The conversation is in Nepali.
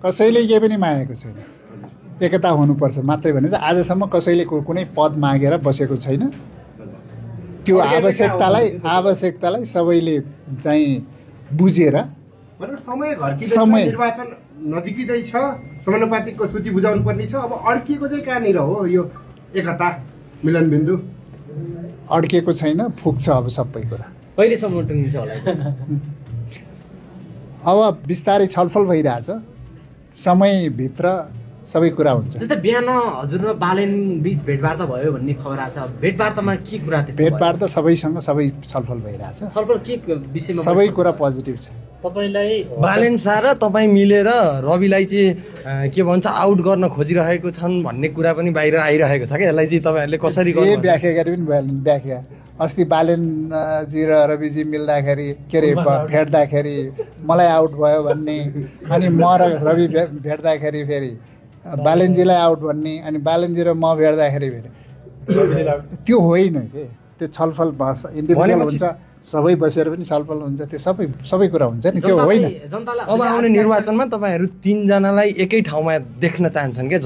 कसैले केही पनि मागेको छैन। एकता हुनुपर्छ मात्रै भने चाहिँ आजसम्म कसैले कुनै पद मागेर बसेको छैन। त्यो आवश्यकतालाई सबैले चाहिँ बुझेर समय निर्वाचन नजिकै छ, समानुपातिकको सूची बुझाउनु पर्ने छ। अब अड्किएको चाहिँ कहाँनिर हो यो एकता मिलनबिन्दु? अड्किएको छैन, फुक्छ अब सबै कुरा। कहिलेसम्म टुङ्गिन्छ होला? अब बिस्तारै छलफल भइरहेछ, समयभित्र सबै कुरा हुन्छ। जस्तै बिहान हजुर र बालेन बीच भेटवार्ता भयो भन्ने खबर आएको छ। भेटवार्तामा के कुरा त्यस्तो? भेटवार्ता सबैसँग सबै छलफल भइरहेछ। छलफल के विषयमा? सबै कुरा पोजिटिभ छ। तपाईलाई बालेन शाह र तपाईँ मिलेर रविलाई चाहिँ के भन्छ आउट गर्न खोजिरहेको छन् भन्ने कुरा पनि बाहिर आइरहेको छ कि यसलाई चाहिँ तपाईँहरूले कसरी गर्नु? व्याख्या गरे पनि व्याख्या अस्ति बालेनजी र रविजी मिल्दाखेरि के अरे भेट्दाखेरि मलाई आउट भयो भन्ने, अनि म र रवि भेट्दाखेरि फेरि बालेनजीलाई आउट भन्ने, अनि बालेनजी र म भेट्दाखेरि फेरि त्यो होइन के। त्यो छलफल बस इन्डिभिजुअल हुन्छ, सबै बसेर पनि छलफल हुन्छ, त्यो सबै कुरा हुन्छ नि, त्यो होइन। अब आउने निर्वाचनमा तपाईँहरू 3 जनालाई एकै ठाउँमा देख्न चाहन्छन् क्या?